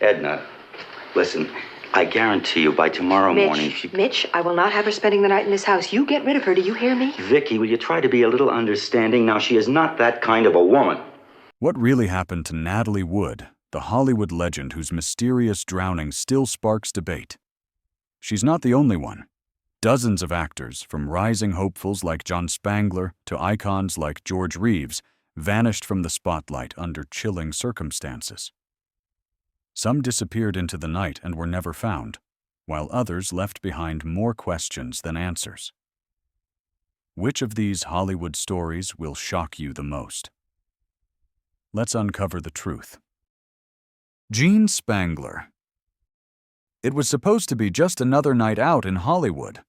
Edna, listen, I guarantee you by tomorrow morning she... Mitch, I will not have her spending the night in this house. You get rid of her, do you hear me? Vicky, will you try to be a little understanding? Now, she is not that kind of a woman. What really happened to Natalie Wood, the Hollywood legend whose mysterious drowning still sparks debate? She's not the only one. Dozens of actors, from rising hopefuls like John Spangler to icons like George Reeves, vanished from the spotlight under chilling circumstances. Some disappeared into the night and were never found, while others left behind more questions than answers. Which of these Hollywood stories will shock you the most? Let's uncover the truth. Jean Spangler. It was supposed to be just another night out in Hollywood.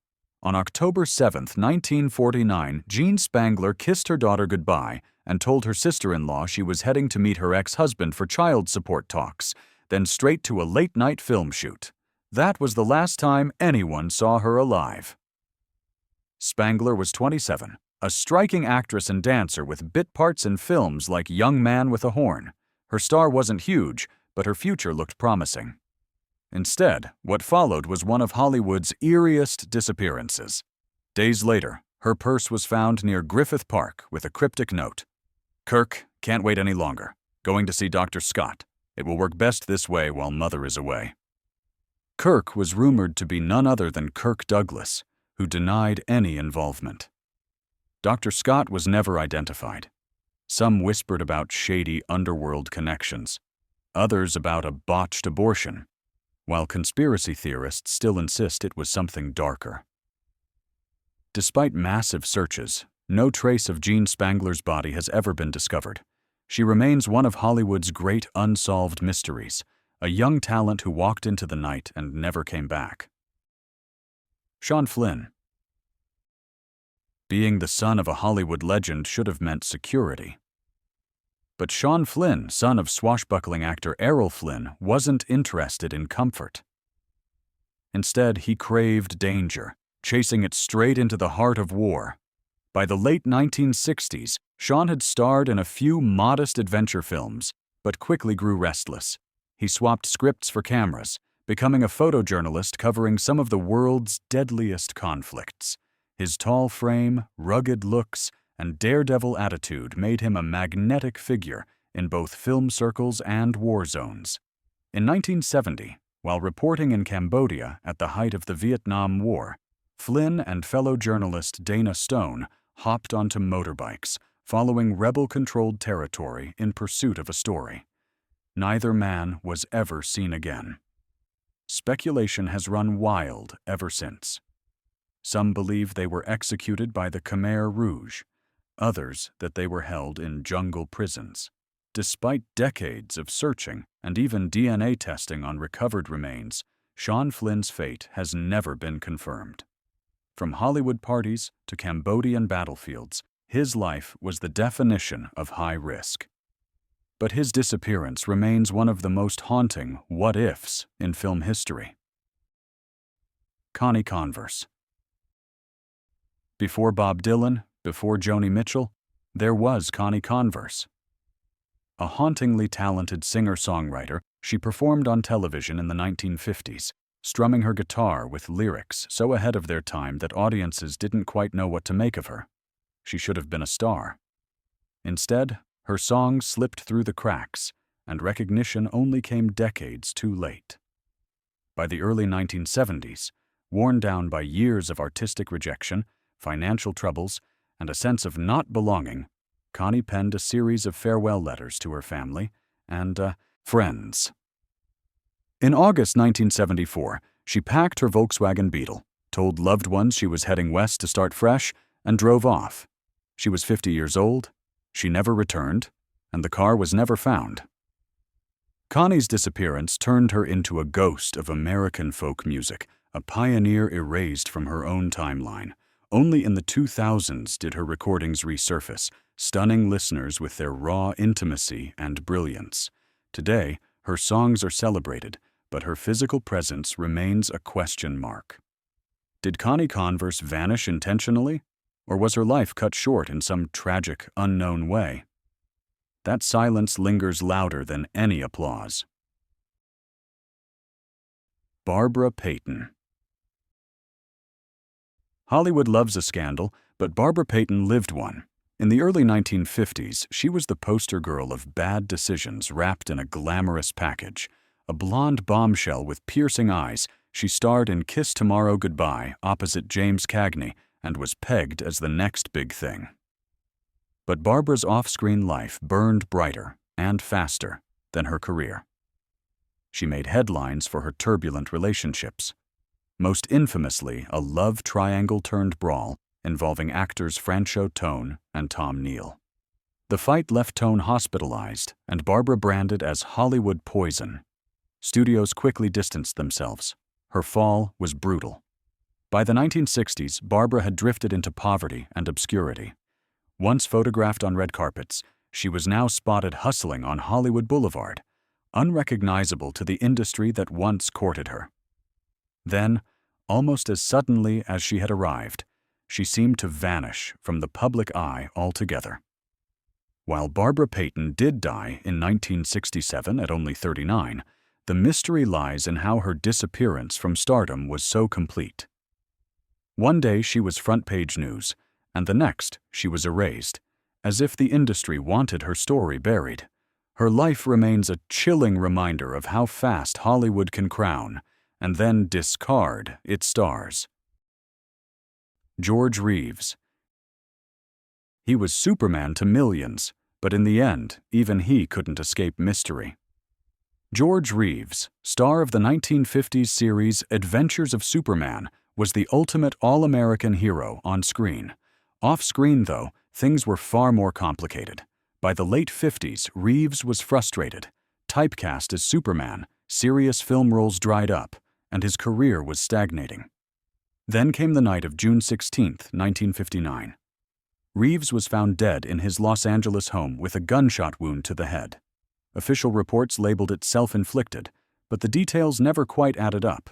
On October 7, 1949, Jean Spangler kissed her daughter goodbye and told her sister-in-law she was heading to meet her ex-husband for child support talks, then straight to a late-night film shoot. That was the last time anyone saw her alive. Spangler was 27, a striking actress and dancer with bit parts in films like Young Man with a Horn. Her star wasn't huge, but her future looked promising. Instead, what followed was one of Hollywood's eeriest disappearances. Days later, her purse was found near Griffith Park with a cryptic note. "Kirk, can't wait any longer. Going to see Dr. Scott. It will work best this way while Mother is away." Kirk was rumored to be none other than Kirk Douglas, who denied any involvement. Dr. Scott was never identified. Some whispered about shady underworld connections, others about a botched abortion, while conspiracy theorists still insist it was something darker. Despite massive searches, no trace of Jean Spangler's body has ever been discovered. She remains one of Hollywood's great unsolved mysteries, a young talent who walked into the night and never came back. Sean Flynn. Being the son of a Hollywood legend should have meant security. But Sean Flynn, son of swashbuckling actor Errol Flynn, wasn't interested in comfort. Instead, he craved danger, chasing it straight into the heart of war. By the late 1960s, Sean had starred in a few modest adventure films, but quickly grew restless. He swapped scripts for cameras, becoming a photojournalist covering some of the world's deadliest conflicts. His tall frame, rugged looks, and daredevil attitude made him a magnetic figure in both film circles and war zones. In 1970, while reporting in Cambodia at the height of the Vietnam War, Flynn and fellow journalist Dana Stone hopped onto motorbikes, following rebel-controlled territory in pursuit of a story. Neither man was ever seen again. Speculation has run wild ever since. Some believe they were executed by the Khmer Rouge, others that they were held in jungle prisons. Despite decades of searching and even DNA testing on recovered remains, Sean Flynn's fate has never been confirmed. From Hollywood parties to Cambodian battlefields, his life was the definition of high risk. But his disappearance remains one of the most haunting what-ifs in film history. Connie Converse. Before Bob Dylan, before Joni Mitchell, there was Connie Converse. A hauntingly talented singer-songwriter, she performed on television in the 1950s, strumming her guitar with lyrics so ahead of their time that audiences didn't quite know what to make of her. She should have been a star. Instead, her songs slipped through the cracks, and recognition only came decades too late. By the early 1970s, worn down by years of artistic rejection, financial troubles, and a sense of not belonging, Connie penned a series of farewell letters to her family and friends. In August 1974, she packed her Volkswagen Beetle, told loved ones she was heading west to start fresh, and drove off. She was 50 years old, she never returned, and the car was never found. Connie's disappearance turned her into a ghost of American folk music, a pioneer erased from her own timeline. Only in the 2000s did her recordings resurface, stunning listeners with their raw intimacy and brilliance. Today, her songs are celebrated, but her physical presence remains a question mark. Did Connie Converse vanish intentionally, or was her life cut short in some tragic, unknown way? That silence lingers louder than any applause. Barbara Payton. Hollywood loves a scandal, but Barbara Payton lived one. In the early 1950s, she was the poster girl of bad decisions wrapped in a glamorous package. A blonde bombshell with piercing eyes, she starred in Kiss Tomorrow Goodbye opposite James Cagney and was pegged as the next big thing. But Barbara's off-screen life burned brighter and faster than her career. She made headlines for her turbulent relationships, most infamously a love triangle-turned-brawl involving actors Franchot Tone and Tom Neal. The fight left Tone hospitalized and Barbara branded as Hollywood poison. Studios quickly distanced themselves. Her fall was brutal. By the 1960s, Barbara had drifted into poverty and obscurity. Once photographed on red carpets, she was now spotted hustling on Hollywood Boulevard, unrecognizable to the industry that once courted her. Then, almost as suddenly as she had arrived, she seemed to vanish from the public eye altogether. While Barbara Payton did die in 1967 at only 39, the mystery lies in how her disappearance from stardom was so complete. One day she was front-page news, and the next she was erased, as if the industry wanted her story buried. Her life remains a chilling reminder of how fast Hollywood can crown and then discard its stars. George Reeves. He was Superman to millions, but in the end, even he couldn't escape mystery. George Reeves, star of the 1950s series Adventures of Superman, was the ultimate all-American hero on screen. Off-screen, though, things were far more complicated. By the late 50s, Reeves was frustrated. Typecast as Superman, serious film roles dried up, and his career was stagnating. Then came the night of June 16, 1959. Reeves was found dead in his Los Angeles home with a gunshot wound to the head. Official reports labeled it self-inflicted, but the details never quite added up.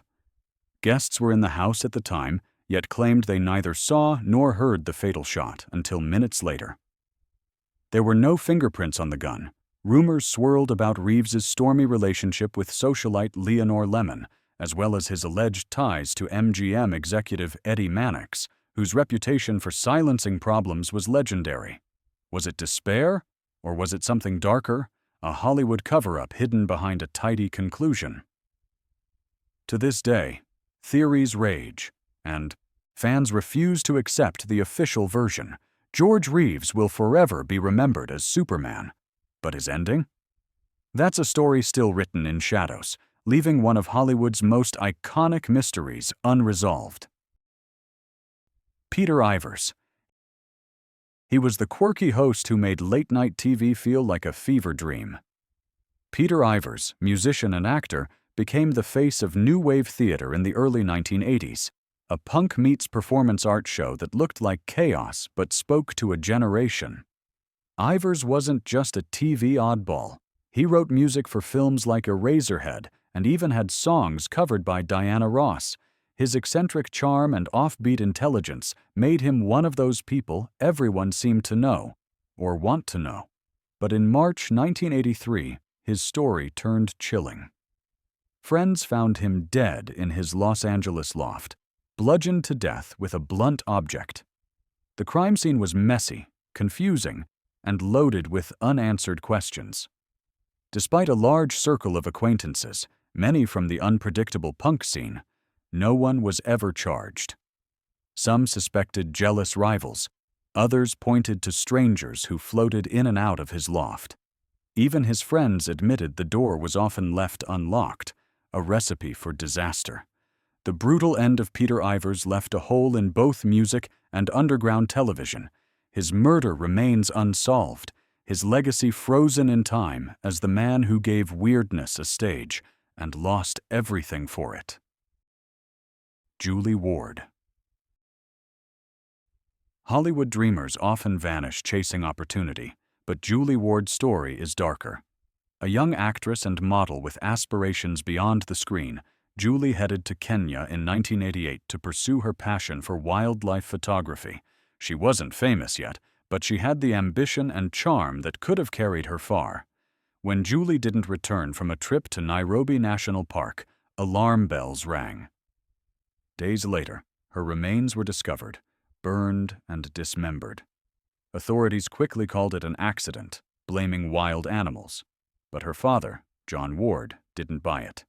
Guests were in the house at the time, yet claimed they neither saw nor heard the fatal shot until minutes later. There were no fingerprints on the gun. Rumors swirled about Reeves's stormy relationship with socialite Leonore Lemon, as well as his alleged ties to MGM executive Eddie Mannix, whose reputation for silencing problems was legendary. Was it despair, or was it something darker, a Hollywood cover-up hidden behind a tidy conclusion? To this day, theories rage, and fans refuse to accept the official version. George Reeves will forever be remembered as Superman. But his ending? That's a story still written in shadows, leaving one of Hollywood's most iconic mysteries unresolved. Peter Ivers. He was the quirky host who made late-night TV feel like a fever dream. Peter Ivers, musician and actor, became the face of new wave theater in the early 1980s, a punk meets performance art show that looked like chaos but spoke to a generation. Ivers wasn't just a TV oddball. He wrote music for films like Eraserhead and even had songs covered by Diana Ross. His eccentric charm and offbeat intelligence made him one of those people everyone seemed to know, or want to know. But in March 1983, his story turned chilling. Friends found him dead in his Los Angeles loft, bludgeoned to death with a blunt object. The crime scene was messy, confusing, and loaded with unanswered questions. Despite a large circle of acquaintances, many from the unpredictable punk scene, no one was ever charged. Some suspected jealous rivals, others pointed to strangers who floated in and out of his loft. Even his friends admitted the door was often left unlocked, a recipe for disaster. The brutal end of Peter Ivers left a hole in both music and underground television. His murder remains unsolved, his legacy frozen in time as the man who gave weirdness a stage and lost everything for it. Julie Ward. Hollywood dreamers often vanish chasing opportunity, but Julie Ward's story is darker. A young actress and model with aspirations beyond the screen, Julie headed to Kenya in 1988 to pursue her passion for wildlife photography. She wasn't famous yet, but she had the ambition and charm that could have carried her far. When Julie didn't return from a trip to Nairobi National Park, Alarm bells rang. Days later, her remains were discovered, burned and dismembered. Authorities quickly called it an accident, blaming wild animals. But her father, John Ward, didn't buy it.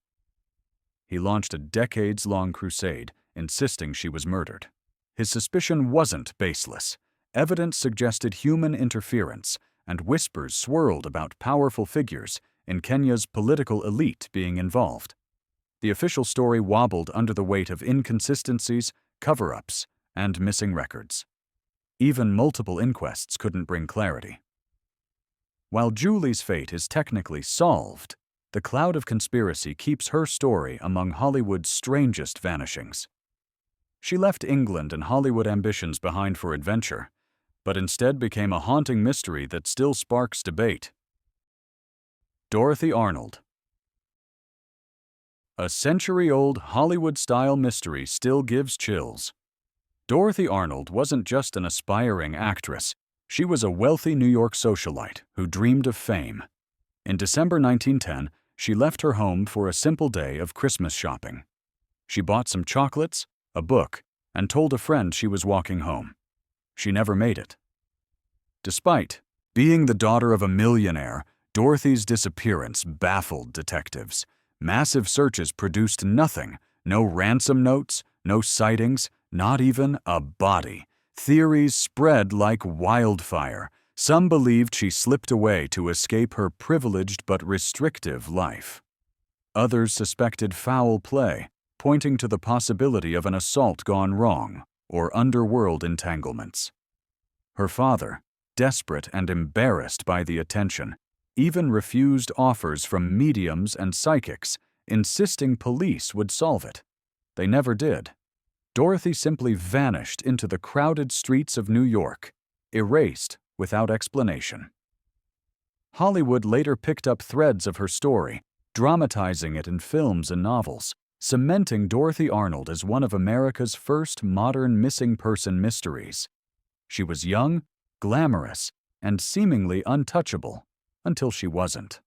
He launched a decades-long crusade, insisting she was murdered. His suspicion wasn't baseless. Evidence suggested human interference, and whispers swirled about powerful figures in Kenya's political elite being involved. The official story wobbled under the weight of inconsistencies, cover-ups, and missing records. Even multiple inquests couldn't bring clarity. While Julie's fate is technically solved, the cloud of conspiracy keeps her story among Hollywood's strangest vanishings. She left England and Hollywood ambitions behind for adventure, but instead became a haunting mystery that still sparks debate. Dorothy Arnold. A century-old Hollywood-style mystery still gives chills. Dorothy Arnold wasn't just an aspiring actress. She was a wealthy New York socialite who dreamed of fame. In December 1910, she left her home for a simple day of Christmas shopping. She bought some chocolates, a book, and told a friend she was walking home. She never made it. Despite being the daughter of a millionaire, Dorothy's disappearance baffled detectives. Massive searches produced nothing. No ransom notes, no sightings, not even a body. Theories spread like wildfire. Some believed she slipped away to escape her privileged but restrictive life. Others suspected foul play, pointing to the possibility of an assault gone wrong or underworld entanglements. Her father, desperate and embarrassed by the attention, even refused offers from mediums and psychics, insisting police would solve it. They never did. Dorothy simply vanished into the crowded streets of New York, erased without explanation. Hollywood later picked up threads of her story, dramatizing it in films and novels, cementing Dorothy Arnold as one of America's first modern missing person mysteries. She was young, glamorous, and seemingly untouchable, until she wasn't.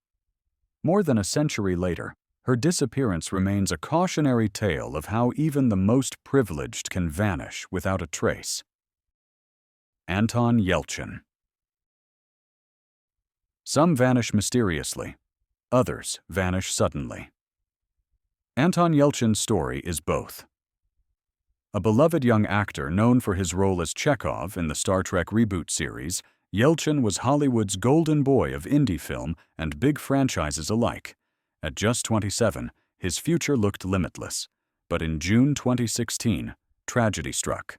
More than a century later, her disappearance remains a cautionary tale of how even the most privileged can vanish without a trace. Anton Yelchin. Some vanish mysteriously, others vanish suddenly. Anton Yelchin's story is both. A beloved young actor known for his role as Chekhov in the Star Trek reboot series, Yelchin was Hollywood's golden boy of indie film and big franchises alike. At just 27, his future looked limitless. But in June 2016, tragedy struck.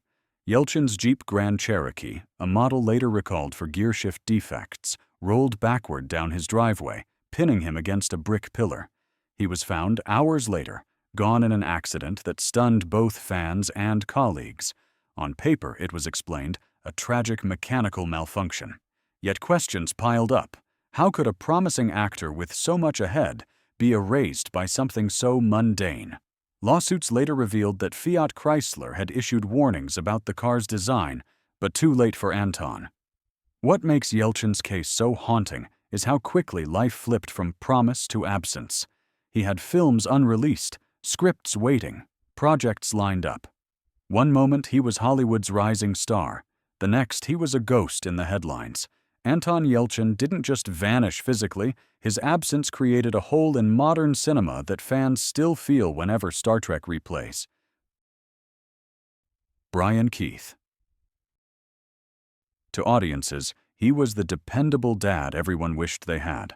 Yelchin's Jeep Grand Cherokee, a model later recalled for gearshift defects, rolled backward down his driveway, pinning him against a brick pillar. He was found hours later, gone in an accident that stunned both fans and colleagues. On paper, it was explained, a tragic mechanical malfunction. Yet questions piled up. How could a promising actor with so much ahead be erased by something so mundane? Lawsuits later revealed that Fiat Chrysler had issued warnings about the car's design, but too late for Anton. What makes Yelchin's case so haunting is how quickly life flipped from promise to absence. He had films unreleased, scripts waiting, projects lined up. One moment he was Hollywood's rising star. The next he was a ghost in the headlines. Anton Yelchin didn't just vanish physically, his absence created a hole in modern cinema that fans still feel whenever Star Trek replays. Brian Keith. To audiences, he was the dependable dad everyone wished they had.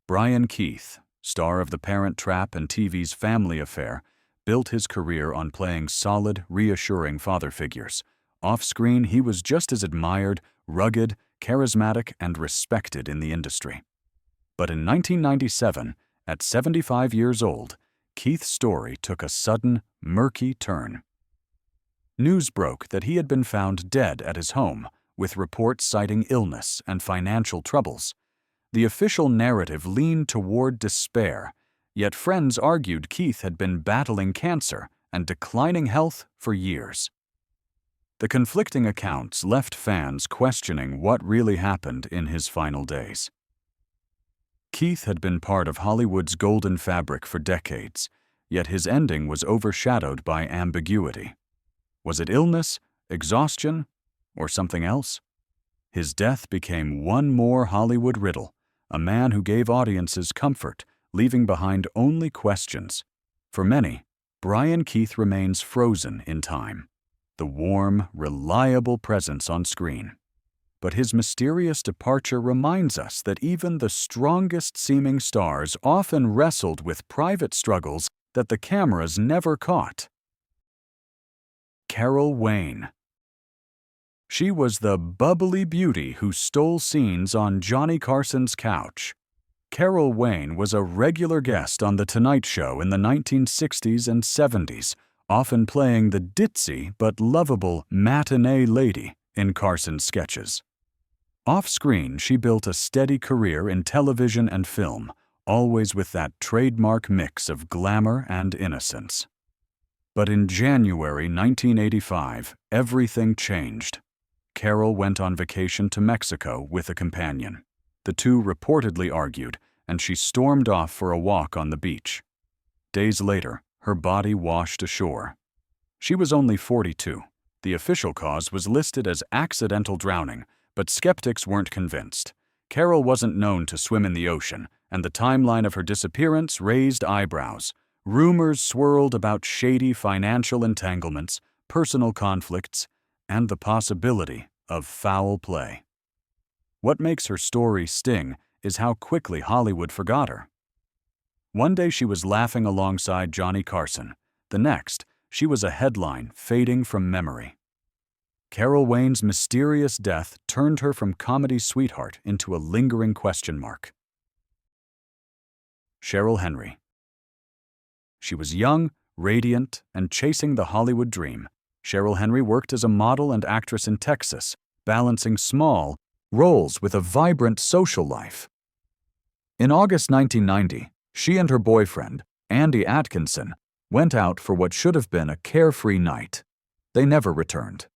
Brian Keith, star of The Parent Trap and TV's Family Affair, built his career on playing solid, reassuring father figures. Off-screen, he was just as admired, rugged, charismatic, and respected in the industry. But in 1997, at 75 years old, Keith's story took a sudden, murky turn. News broke that he had been found dead at his home, with reports citing illness and financial troubles. The official narrative leaned toward despair, yet friends argued Keith had been battling cancer and declining health for years. The conflicting accounts left fans questioning what really happened in his final days. Keith had been part of Hollywood's golden fabric for decades, yet his ending was overshadowed by ambiguity. Was it illness, exhaustion, or something else? His death became one more Hollywood riddle, a man who gave audiences comfort, leaving behind only questions. For many, Brian Keith remains frozen in time, the warm, reliable presence on screen. But his mysterious departure reminds us that even the strongest-seeming stars often wrestled with private struggles that the cameras never caught. Carol Wayne. She was the bubbly beauty who stole scenes on Johnny Carson's couch. Carol Wayne was a regular guest on The Tonight Show in the 1960s and 70s, often playing the ditzy but lovable matinee lady in Carson's sketches. Off-screen, she built a steady career in television and film, always with that trademark mix of glamour and innocence. But in January 1985, everything changed. Carol went on vacation to Mexico with a companion. The two reportedly argued, and she stormed off for a walk on the beach. Days later, her body washed ashore. She was only 42. The official cause was listed as accidental drowning, but skeptics weren't convinced. Carol wasn't known to swim in the ocean, and the timeline of her disappearance raised eyebrows. Rumors swirled about shady financial entanglements, personal conflicts, and the possibility of foul play. What makes her story sting is how quickly Hollywood forgot her. One day she was laughing alongside Johnny Carson. The next, she was a headline fading from memory. Carol Wayne's mysterious death turned her from comedy sweetheart into a lingering question mark. Cheryl Henry. She was young, radiant, and chasing the Hollywood dream. Cheryl Henry worked as a model and actress in Texas, balancing small roles with a vibrant social life. In August 1990, she and her boyfriend, Andy Atkinson, went out for what should have been a carefree night. They never returned.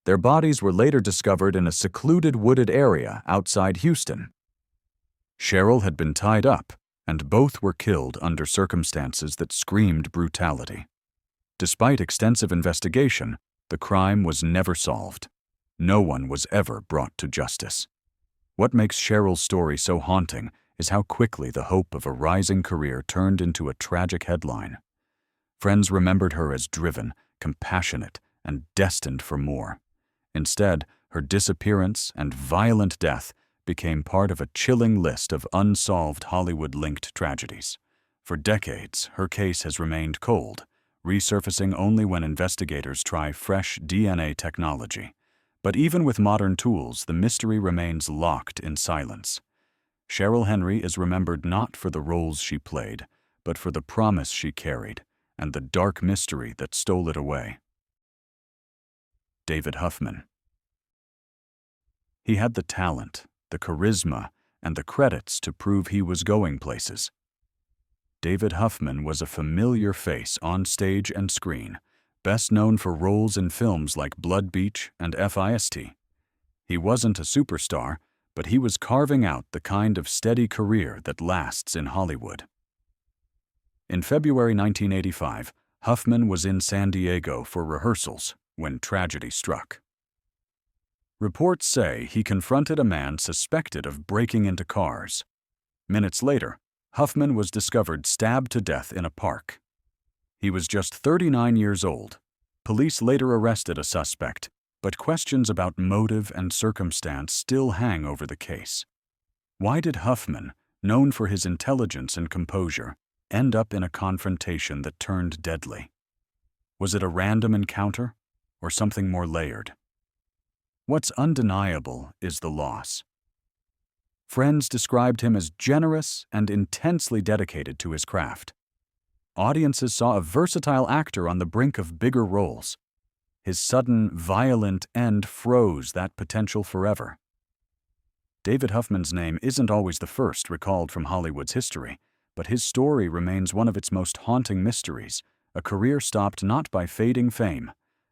Their bodies were later discovered in a secluded wooded area outside Houston. Cheryl had been tied up, and both were killed under circumstances that screamed brutality. Despite extensive investigation, the crime was never solved. No one was ever brought to justice. What makes Cheryl's story so haunting is how quickly the hope of a rising career turned into a tragic headline. Friends remembered her as driven, compassionate, and destined for more. Instead, her disappearance and violent death became part of a chilling list of unsolved Hollywood-linked tragedies. For decades, her case has remained cold, resurfacing only when investigators try fresh DNA technology. But even with modern tools, the mystery remains locked in silence. Cheryl Henry is remembered not for the roles she played, but for the promise she carried and the dark mystery that stole it away. David Huffman. He had the talent, the charisma, and the credits to prove he was going places. David Huffman was a familiar face on stage and screen, best known for roles in films like Blood Beach and FIST. He wasn't a superstar, but he was carving out the kind of steady career that lasts in Hollywood. In February 1985, Huffman was in San Diego for rehearsals when tragedy struck. Reports say he confronted a man suspected of breaking into cars. Minutes later, Huffman was discovered stabbed to death in a park. He was just 39 years old. Police later arrested a suspect, but questions about motive and circumstance still hang over the case. Why did Huffman, known for his intelligence and composure, end up in a confrontation that turned deadly? Was it a random encounter, or something more layered? What's undeniable is the loss. Friends described him as generous and intensely dedicated to his craft. Audiences saw a versatile actor on the brink of bigger roles. His sudden, violent end froze that potential forever. David Huffman's name isn't always the first recalled from Hollywood's history, but his story remains one of its most haunting mysteries, a career stopped not by fading fame,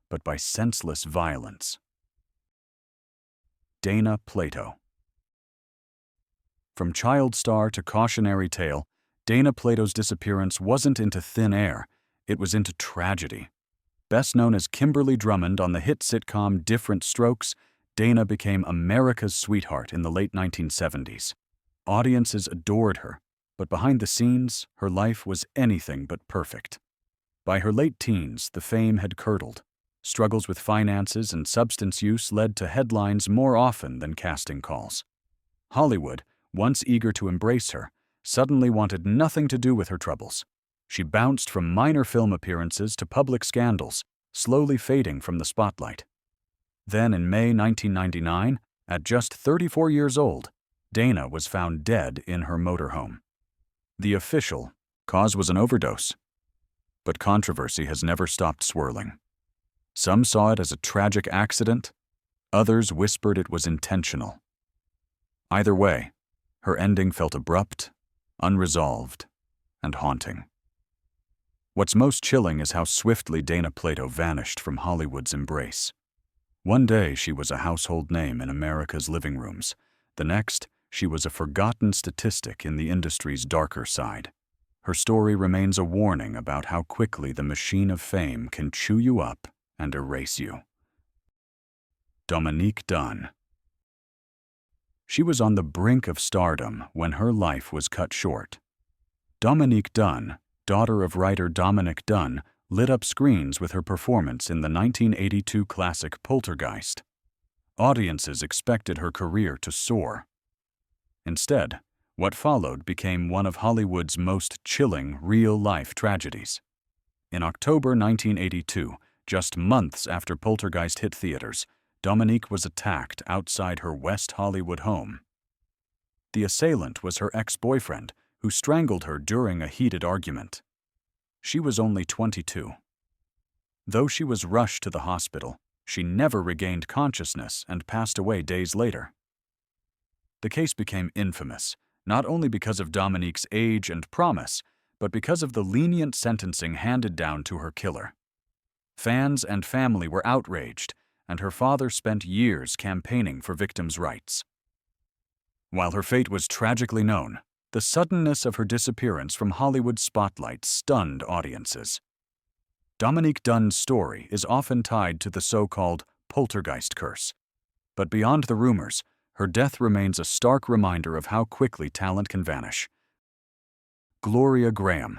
but by senseless violence. Dana Plato. From child star to cautionary tale, Dana Plato's disappearance wasn't into thin air, it was into tragedy. Best known as Kimberly Drummond on the hit sitcom Different Strokes, Dana became America's sweetheart in the late 1970s. Audiences adored her, but behind the scenes, her life was anything but perfect. By her late teens, the fame had curdled. Struggles with finances and substance use led to headlines more often than casting calls. Hollywood, once eager to embrace her, suddenly wanted nothing to do with her troubles. She bounced from minor film appearances to public scandals, slowly fading from the spotlight. Then in May 1999, at just 34 years old, Dana was found dead in her motorhome. The official cause was an overdose. But controversy has never stopped swirling. Some saw it as a tragic accident, others whispered it was intentional. Either way, her ending felt abrupt, unresolved, and haunting. What's most chilling is how swiftly Dana Plato vanished from Hollywood's embrace. One day she was a household name in America's living rooms. The next, she was a forgotten statistic in the industry's darker side. Her story remains a warning about how quickly the machine of fame can chew you up and erase you. Dominique Dunne. She was on the brink of stardom when her life was cut short. Dominique Dunne, daughter of writer Dominic Dunne, lit up screens with her performance in the 1982 classic Poltergeist. Audiences expected her career to soar. Instead, what followed became one of Hollywood's most chilling real-life tragedies. In October 1982, just months after Poltergeist hit theaters, Dominique was attacked outside her West Hollywood home. The assailant was her ex-boyfriend, who strangled her during a heated argument. She was only 22. Though she was rushed to the hospital, she never regained consciousness and passed away days later. The case became infamous, not only because of Dominique's age and promise, but because of the lenient sentencing handed down to her killer. Fans and family were outraged, and her father spent years campaigning for victims' rights. While her fate was tragically known, the suddenness of her disappearance from Hollywood's spotlight stunned audiences. Dominique Dunne's story is often tied to the so-called poltergeist curse. But beyond the rumors, her death remains a stark reminder of how quickly talent can vanish. Gloria Grahame.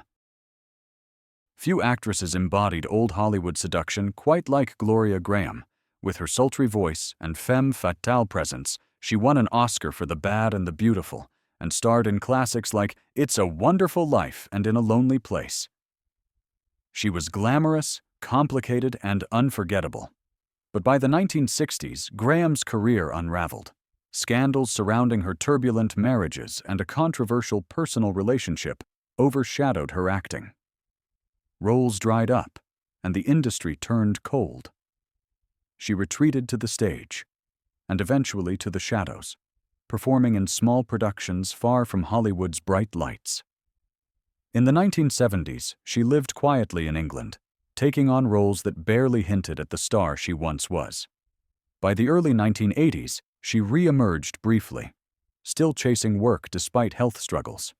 Few actresses embodied old Hollywood seduction quite like Gloria Grahame. With her sultry voice and femme fatale presence, she won an Oscar for The Bad and the Beautiful, and starred in classics like It's a Wonderful Life and In a Lonely Place. She was glamorous, complicated, and unforgettable. But by the 1960s, Graham's career unraveled. Scandals surrounding her turbulent marriages and a controversial personal relationship overshadowed her acting. Roles dried up, and the industry turned cold. She retreated to the stage, and eventually to the shadows, performing in small productions far from Hollywood's bright lights. In the 1970s, she lived quietly in England, taking on roles that barely hinted at the star she once was. By the early 1980s, she re-emerged briefly, still chasing work despite health struggles.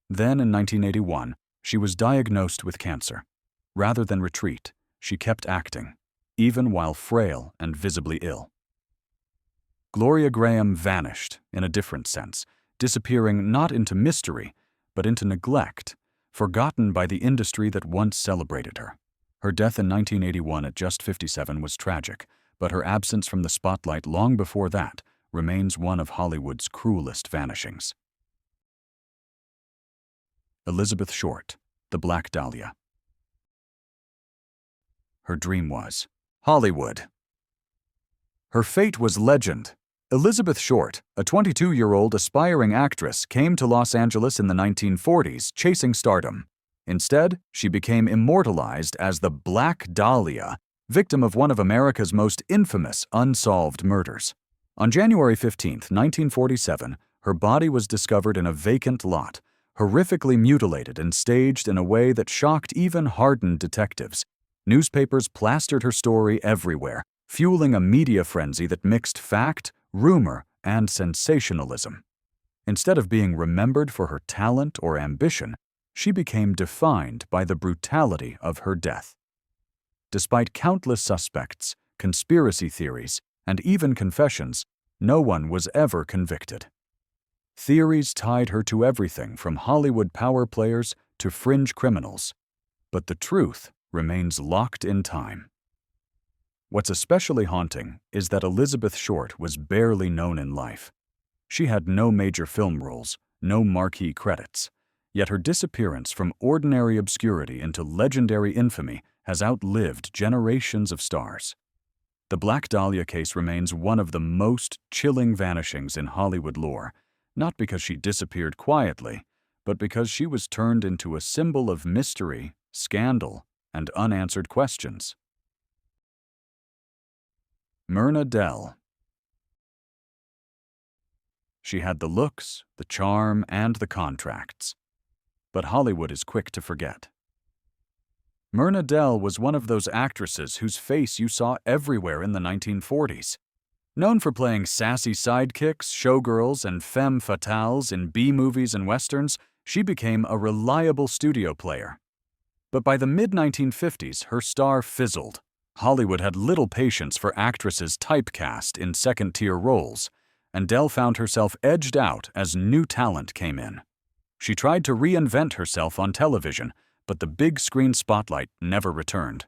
Then in 1981, she was diagnosed with cancer. Rather than retreat, she kept acting, even while frail and visibly ill. Gloria Grahame vanished in a different sense, disappearing not into mystery, but into neglect, forgotten by the industry that once celebrated her. Her death in 1981 at just 57 was tragic, but her absence from the spotlight long before that remains one of Hollywood's cruelest vanishings. Elizabeth Short, The Black Dahlia. Her dream was Hollywood. Her fate was legend. Elizabeth Short, a 22-year-old aspiring actress, came to Los Angeles in the 1940s, chasing stardom. Instead, she became immortalized as the Black Dahlia, victim of one of America's most infamous unsolved murders. On January 15, 1947, her body was discovered in a vacant lot, horrifically mutilated and staged in a way that shocked even hardened detectives. Newspapers plastered her story everywhere, fueling a media frenzy that mixed fact, rumor, and sensationalism. Instead of being remembered for her talent or ambition, she became defined by the brutality of her death. Despite countless suspects, conspiracy theories, and even confessions, no one was ever convicted. Theories tied her to everything from Hollywood power players to fringe criminals, but the truth remains locked in time. What's especially haunting is that Elizabeth Short was barely known in life. She had no major film roles, no marquee credits, yet her disappearance from ordinary obscurity into legendary infamy has outlived generations of stars. The Black Dahlia case remains one of the most chilling vanishings in Hollywood lore, not because she disappeared quietly, but because she was turned into a symbol of mystery, scandal, and unanswered questions. Myrna Dell. She had the looks, the charm, and the contracts. But Hollywood is quick to forget. Myrna Dell was one of those actresses whose face you saw everywhere in the 1940s. Known for playing sassy sidekicks, showgirls, and femme fatales in B-movies and westerns, she became a reliable studio player. But by the mid-1950s, her star fizzled. Hollywood had little patience for actresses typecast in second-tier roles, and Dell found herself edged out as new talent came in. She tried to reinvent herself on television, but the big screen spotlight never returned.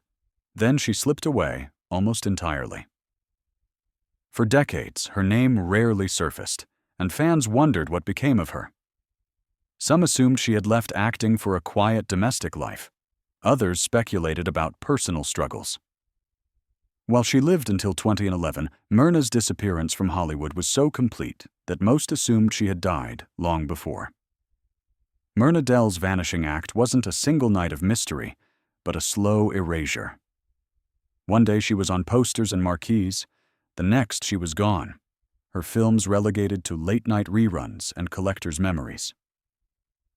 Then she slipped away almost entirely. For decades, her name rarely surfaced, and fans wondered what became of her. Some assumed she had left acting for a quiet domestic life. Others speculated about personal struggles. While she lived until 2011, Myrna's disappearance from Hollywood was so complete that most assumed she had died long before. Myrna Dell's vanishing act wasn't a single night of mystery, but a slow erasure. One day she was on posters and marquees, the next she was gone, her films relegated to late-night reruns and collectors' memories.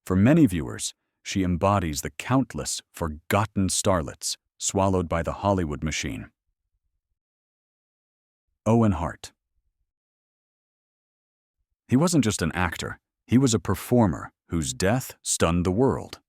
For many viewers, she embodies the countless forgotten starlets swallowed by the Hollywood machine. Owen Hart. He wasn't just an actor, he was a performer whose death stunned the world.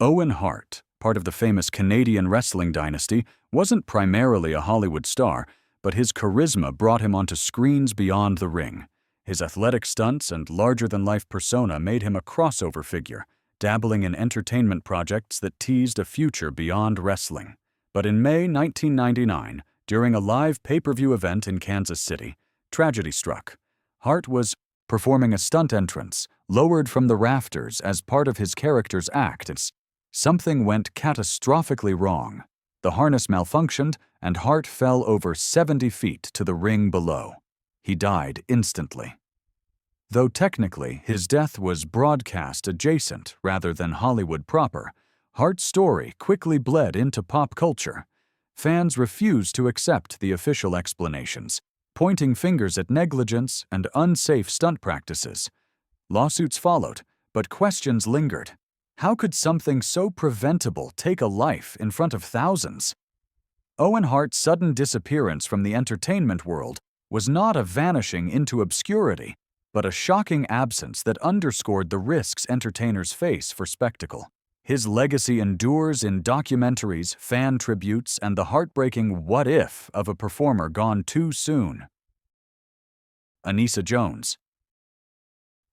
Owen Hart, part of the famous Canadian wrestling dynasty, wasn't primarily a Hollywood star, but his charisma brought him onto screens beyond the ring. His athletic stunts and larger-than-life persona made him a crossover figure, dabbling in entertainment projects that teased a future beyond wrestling. But in May 1999, during a live pay-per-view event in Kansas City, tragedy struck. Hart was performing a stunt entrance, lowered from the rafters as part of his character's act. Something went catastrophically wrong. The harness malfunctioned, and Hart fell over 70 feet to the ring below. He died instantly. Though technically his death was broadcast adjacent rather than Hollywood proper, Hart's story quickly bled into pop culture. Fans refused to accept the official explanations, pointing fingers at negligence and unsafe stunt practices. Lawsuits followed, but questions lingered. How could something so preventable take a life in front of thousands? Owen Hart's sudden disappearance from the entertainment world was not a vanishing into obscurity, but a shocking absence that underscored the risks entertainers face for spectacle. His legacy endures in documentaries, fan tributes, and the heartbreaking what-if of a performer gone too soon. Anissa Jones.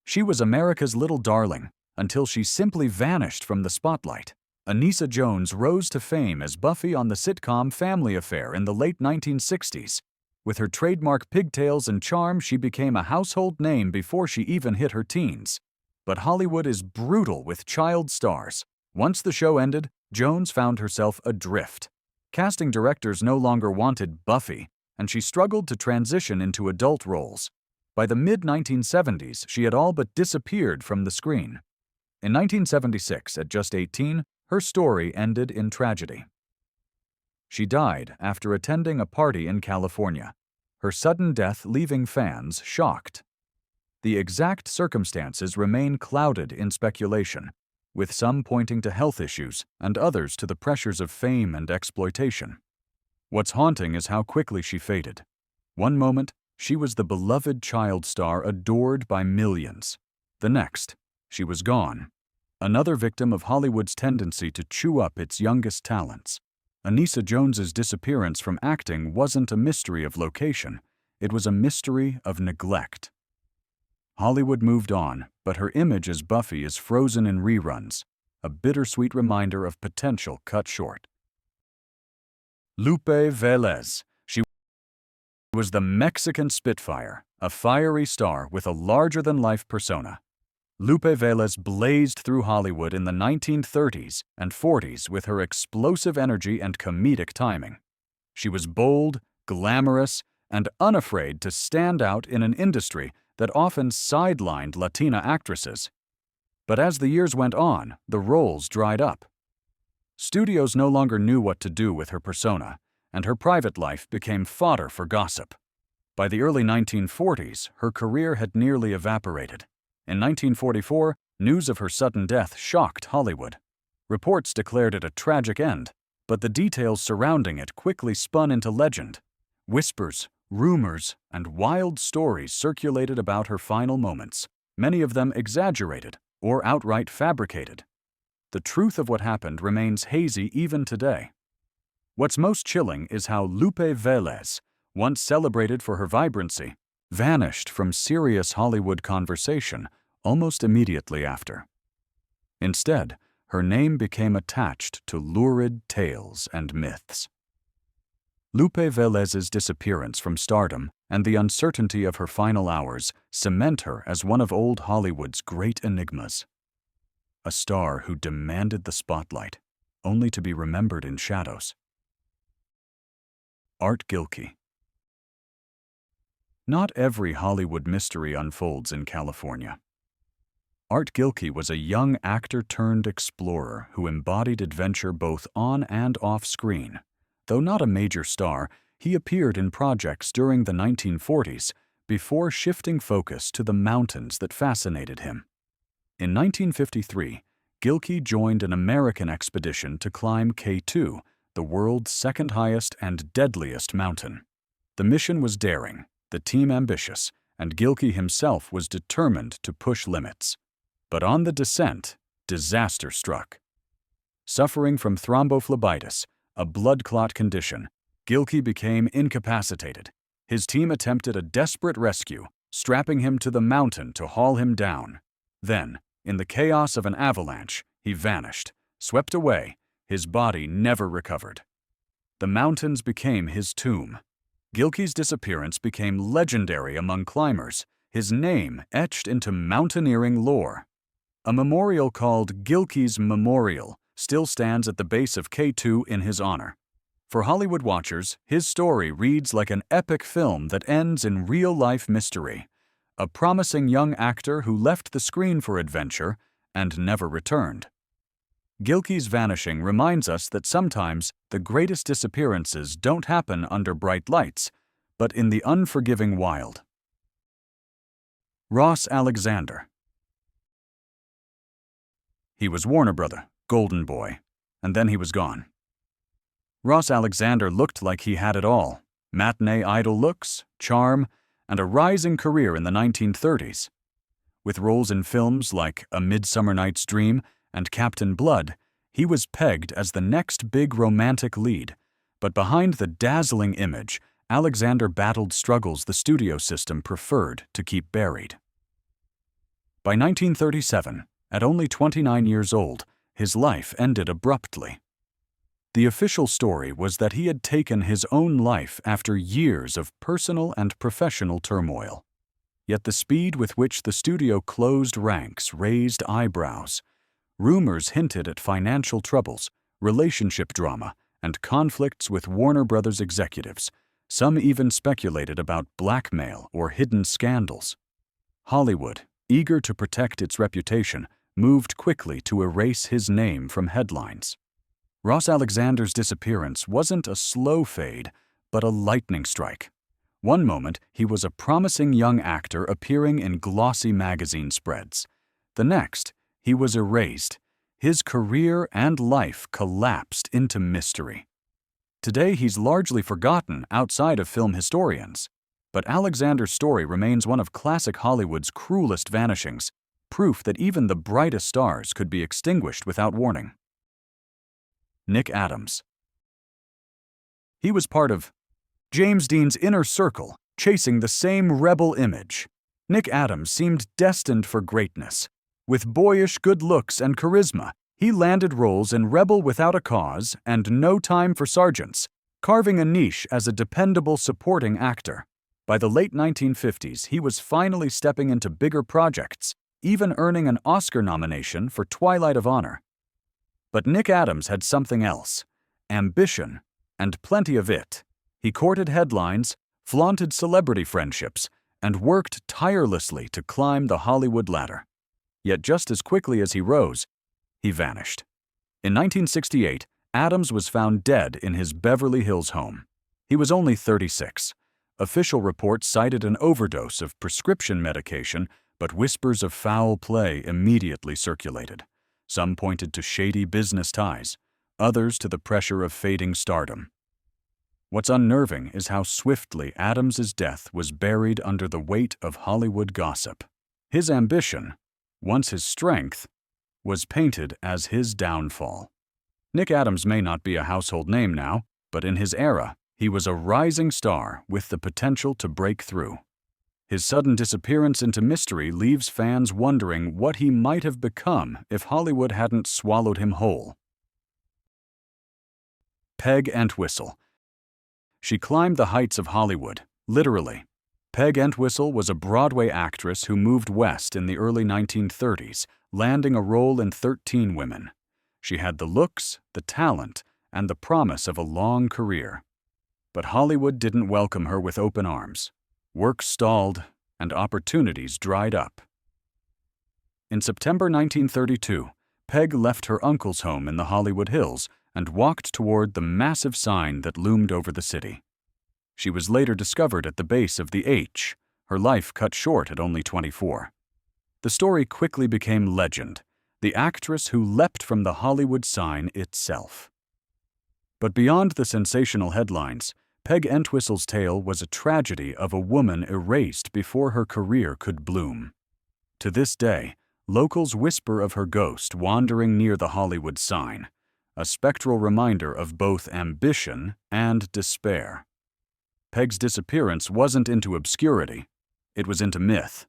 She was America's little darling until she simply vanished from the spotlight. Anissa Jones rose to fame as Buffy on the sitcom Family Affair in the late 1960s. With her trademark pigtails and charm, she became a household name before she even hit her teens. But Hollywood is brutal with child stars. Once the show ended, Jones found herself adrift. Casting directors no longer wanted Buffy, and she struggled to transition into adult roles. By the mid-1970s, she had all but disappeared from the screen. In 1976, at just 18, her story ended in tragedy. She died after attending a party in California, her sudden death leaving fans shocked. The exact circumstances remain clouded in speculation, with some pointing to health issues and others to the pressures of fame and exploitation. What's haunting is how quickly she faded. One moment, she was the beloved child star adored by millions. The next, she was gone. Another victim of Hollywood's tendency to chew up its youngest talents. Anissa Jones's disappearance from acting wasn't a mystery of location. It was a mystery of neglect. Hollywood moved on, but her image as Buffy is frozen in reruns, a bittersweet reminder of potential cut short. Lupe Velez. She was the Mexican Spitfire, a fiery star with a larger-than-life persona. Lupe Velez blazed through Hollywood in the 1930s and 40s with her explosive energy and comedic timing. She was bold, glamorous, and unafraid to stand out in an industry that often sidelined Latina actresses. But as the years went on, the roles dried up. Studios no longer knew what to do with her persona, and her private life became fodder for gossip. By the early 1940s, her career had nearly evaporated. In 1944, news of her sudden death shocked Hollywood. Reports declared it a tragic end, but the details surrounding it quickly spun into legend. Whispers, rumors, and wild stories circulated about her final moments, many of them exaggerated or outright fabricated. The truth of what happened remains hazy even today. What's most chilling is how Lupe Velez, once celebrated for her vibrancy, vanished from serious Hollywood conversation almost immediately after. Instead, her name became attached to lurid tales and myths. Lupe Velez's disappearance from stardom and the uncertainty of her final hours cement her as one of old Hollywood's great enigmas. A star who demanded the spotlight, only to be remembered in shadows. Art Gilkey. Not every Hollywood mystery unfolds in California. Art Gilkey was a young actor-turned-explorer who embodied adventure both on and off screen. Though not a major star, he appeared in projects during the 1940s before shifting focus to the mountains that fascinated him. In 1953, Gilkey joined an American expedition to climb K2, the world's second-highest and deadliest mountain. The mission was daring, the team ambitious, and Gilkey himself was determined to push limits. But on the descent, disaster struck. Suffering from thrombophlebitis, a blood clot condition, Gilkey became incapacitated. His team attempted a desperate rescue, strapping him to the mountain to haul him down. Then, in the chaos of an avalanche, he vanished, swept away, his body never recovered. The mountains became his tomb. Gilkey's disappearance became legendary among climbers, his name etched into mountaineering lore. A memorial called Gilkey's Memorial still stands at the base of K2 in his honor. For Hollywood watchers, his story reads like an epic film that ends in real-life mystery. A promising young actor who left the screen for adventure and never returned. Gilkey's vanishing reminds us that sometimes the greatest disappearances don't happen under bright lights, but in the unforgiving wild. Ross Alexander. He was Warner Brother, Golden Boy, and then he was gone. Ross Alexander looked like he had it all: matinee idol looks, charm, and a rising career in the 1930s. With roles in films like A Midsummer Night's Dream and Captain Blood, he was pegged as the next big romantic lead. But behind the dazzling image, Alexander battled struggles the studio system preferred to keep buried. By 1937, at only 29 years old, his life ended abruptly. The official story was that he had taken his own life after years of personal and professional turmoil. Yet the speed with which the studio closed ranks raised eyebrows. Rumors hinted at financial troubles, relationship drama, and conflicts with Warner Brothers executives. Some even speculated about blackmail or hidden scandals. Hollywood, eager to protect its reputation, moved quickly to erase his name from headlines. Ross Alexander's disappearance wasn't a slow fade, but a lightning strike. One moment, he was a promising young actor appearing in glossy magazine spreads. The next, he was erased. His career and life collapsed into mystery. Today, he's largely forgotten outside of film historians. But Alexander's story remains one of classic Hollywood's cruelest vanishings, proof that even the brightest stars could be extinguished without warning. Nick Adams. He was part of James Dean's inner circle, chasing the same rebel image. Nick Adams seemed destined for greatness. With boyish good looks and charisma, he landed roles in Rebel Without a Cause and No Time for Sergeants, carving a niche as a dependable supporting actor. By the late 1950s, he was finally stepping into bigger projects, even earning an Oscar nomination for Twilight of Honor. But Nick Adams had something else: ambition, and plenty of it. He courted headlines, flaunted celebrity friendships, and worked tirelessly to climb the Hollywood ladder. Yet just as quickly as he rose, he vanished. In 1968, Adams was found dead in his Beverly Hills home. He was only 36. Official reports cited an overdose of prescription medication, but whispers of foul play immediately circulated. Some pointed to shady business ties, others to the pressure of fading stardom. What's unnerving is how swiftly Adams's death was buried under the weight of Hollywood gossip. His ambition, once his strength, was painted as his downfall. Nick Adams may not be a household name now, but in his era, he was a rising star with the potential to break through. His sudden disappearance into mystery leaves fans wondering what he might have become if Hollywood hadn't swallowed him whole. Peg Entwistle. She climbed the heights of Hollywood, literally. Peg Entwistle was a Broadway actress who moved west in the early 1930s, landing a role in 13 Women. She had the looks, the talent, and the promise of a long career. But Hollywood didn't welcome her with open arms. Work stalled, and opportunities dried up. In September 1932, Peg left her uncle's home in the Hollywood Hills and walked toward the massive sign that loomed over the city. She was later discovered at the base of the H, her life cut short at only 24. The story quickly became legend, the actress who leapt from the Hollywood sign itself. But beyond the sensational headlines, Peg Entwistle's tale was a tragedy of a woman erased before her career could bloom. To this day, locals whisper of her ghost wandering near the Hollywood sign, a spectral reminder of both ambition and despair. Peg's disappearance wasn't into obscurity, it was into myth.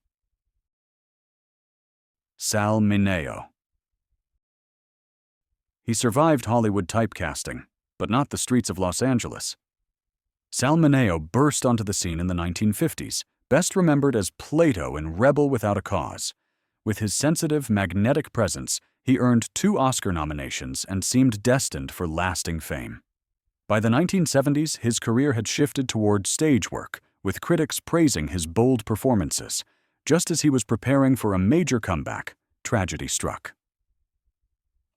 Sal Mineo. He survived Hollywood typecasting, but not the streets of Los Angeles. Sal Mineo burst onto the scene in the 1950s, best remembered as Plato in Rebel Without a Cause. With his sensitive, magnetic presence, he earned 2 Oscar nominations and seemed destined for lasting fame. By the 1970s, his career had shifted toward stage work, with critics praising his bold performances. Just as he was preparing for a major comeback, tragedy struck.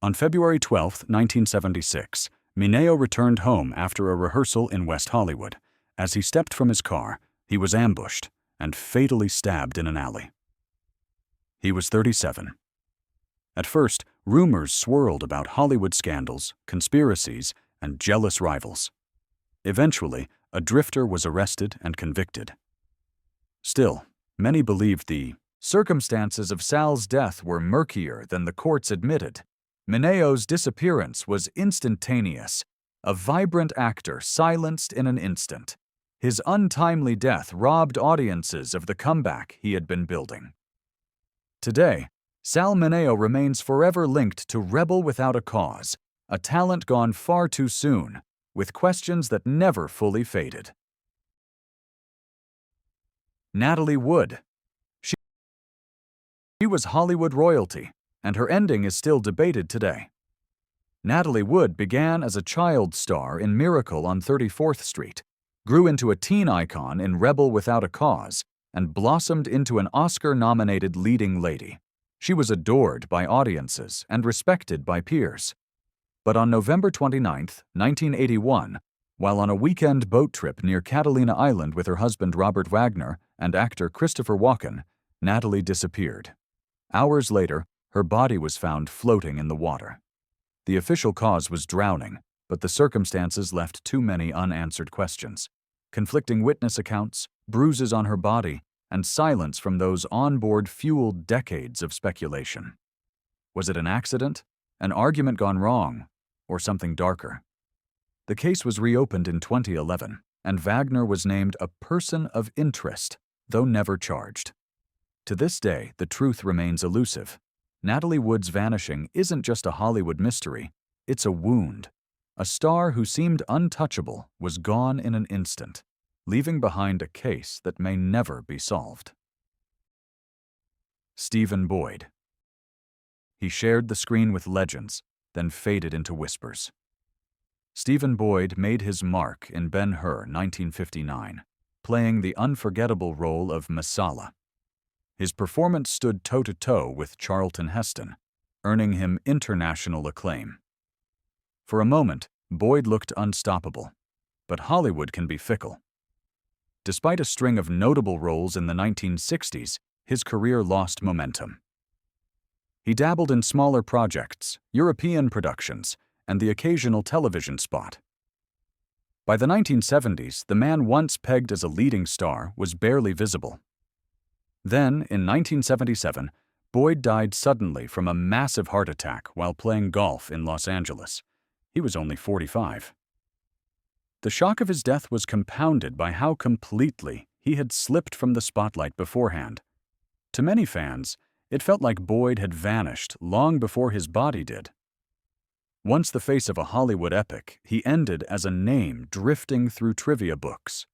On February 12, 1976, Mineo returned home after a rehearsal in West Hollywood. As he stepped from his car, he was ambushed and fatally stabbed in an alley. He was 37. At first, rumors swirled about Hollywood scandals, conspiracies, and jealous rivals. Eventually, a drifter was arrested and convicted. Still, many believed the circumstances of Sal's death were murkier than the courts admitted. Mineo's disappearance was instantaneous, a vibrant actor silenced in an instant. His untimely death robbed audiences of the comeback he had been building. Today, Sal Mineo remains forever linked to Rebel Without a Cause, a talent gone far too soon, with questions that never fully faded. Natalie Wood. She was Hollywood royalty, and her ending is still debated today. Natalie Wood began as a child star in Miracle on 34th Street, grew into a teen icon in Rebel Without a Cause, and blossomed into an Oscar-nominated leading lady. She was adored by audiences and respected by peers. But on November 29, 1981, while on a weekend boat trip near Catalina Island with her husband Robert Wagner and actor Christopher Walken, Natalie disappeared. Hours later, her body was found floating in the water. The official cause was drowning, but the circumstances left too many unanswered questions. Conflicting witness accounts, bruises on her body, and silence from those on board fueled decades of speculation. Was it an accident, an argument gone wrong, or something darker? The case was reopened in 2011, and Wagner was named a person of interest, though never charged. To this day, the truth remains elusive. Natalie Wood's vanishing isn't just a Hollywood mystery, it's a wound. A star who seemed untouchable was gone in an instant, leaving behind a case that may never be solved. Stephen Boyd. He shared the screen with legends, then faded into whispers. Stephen Boyd made his mark in Ben-Hur 1959, playing the unforgettable role of Messala. His performance stood toe-to-toe with Charlton Heston, earning him international acclaim. For a moment, Boyd looked unstoppable, but Hollywood can be fickle. Despite a string of notable roles in the 1960s, his career lost momentum. He dabbled in smaller projects, European productions, and the occasional television spot. By the 1970s, the man once pegged as a leading star was barely visible. Then, in 1977, Boyd died suddenly from a massive heart attack while playing golf in Los Angeles. He was only 45. The shock of his death was compounded by how completely he had slipped from the spotlight beforehand. To many fans, it felt like Boyd had vanished long before his body did. Once the face of a Hollywood epic, he ended as a name drifting through trivia books.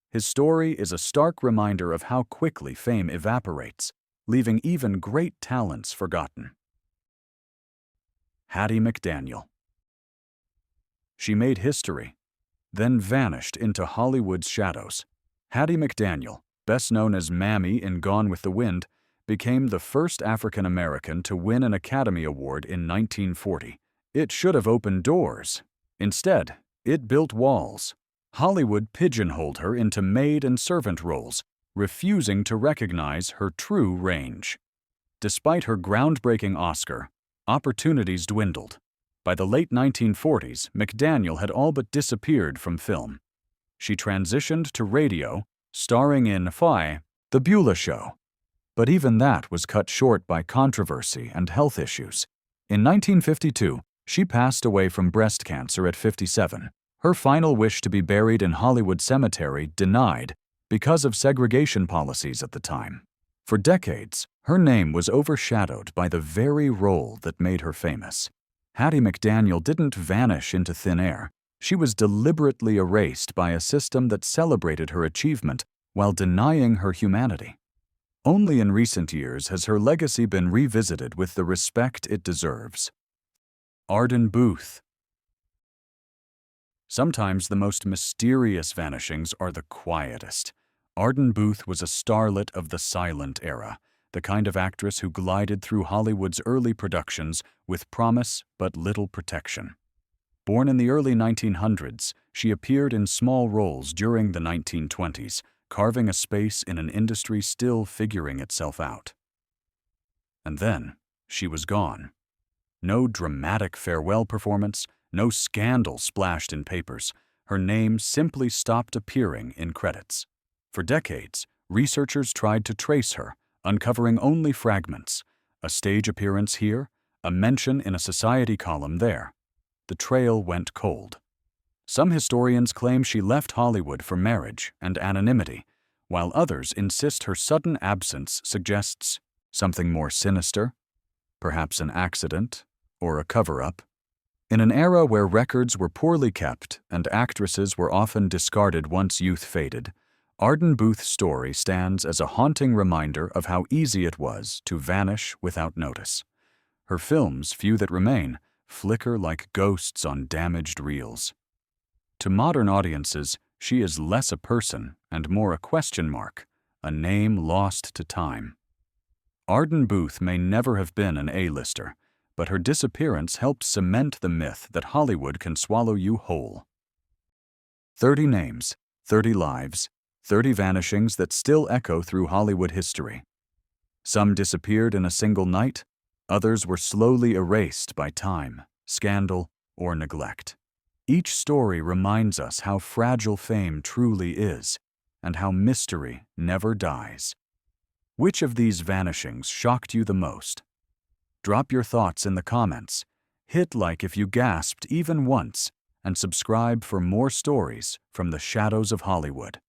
His story is a stark reminder of how quickly fame evaporates, leaving even great talents forgotten. Hattie McDaniel. She made history, then vanished into Hollywood's shadows. Hattie McDaniel, best known as Mammy in Gone with the Wind, became the first African American to win an Academy Award in 1940. It should have opened doors. Instead, it built walls. Hollywood pigeonholed her into maid and servant roles, refusing to recognize her true range. Despite her groundbreaking Oscar, opportunities dwindled. By the late 1940s, McDaniel had all but disappeared from film. She transitioned to radio, starring in The Beulah Show. But even that was cut short by controversy and health issues. In 1952, she passed away from breast cancer at 57. Her final wish to be buried in Hollywood Cemetery denied because of segregation policies at the time. For decades, her name was overshadowed by the very role that made her famous. Hattie McDaniel didn't vanish into thin air. She was deliberately erased by a system that celebrated her achievement while denying her humanity. Only in recent years has her legacy been revisited with the respect it deserves. Arden Booth. Sometimes the most mysterious vanishings are the quietest. Arden Booth was a starlet of the silent era, the kind of actress who glided through Hollywood's early productions with promise but little protection. Born in the early 1900s, she appeared in small roles during the 1920s, carving a space in an industry still figuring itself out. And then, she was gone. No dramatic farewell performance, no scandal splashed in papers. Her name simply stopped appearing in credits. For decades, researchers tried to trace her, uncovering only fragments. A stage appearance here, a mention in a society column there. The trail went cold. Some historians claim she left Hollywood for marriage and anonymity, while others insist her sudden absence suggests something more sinister, perhaps an accident or a cover-up. In an era where records were poorly kept and actresses were often discarded once youth faded, Arden Booth's story stands as a haunting reminder of how easy it was to vanish without notice. Her films, few that remain, flicker like ghosts on damaged reels. To modern audiences, she is less a person and more a question mark, a name lost to time. Arden Booth may never have been an A-lister, but her disappearance helped cement the myth that Hollywood can swallow you whole. 30 names, 30 lives, 30 vanishings that still echo through Hollywood history. Some disappeared in a single night, others were slowly erased by time, scandal, or neglect. Each story reminds us how fragile fame truly is, and how mystery never dies. Which of these vanishings shocked you the most? Drop your thoughts in the comments. Hit like if you gasped even once, and subscribe for more stories from the shadows of Hollywood.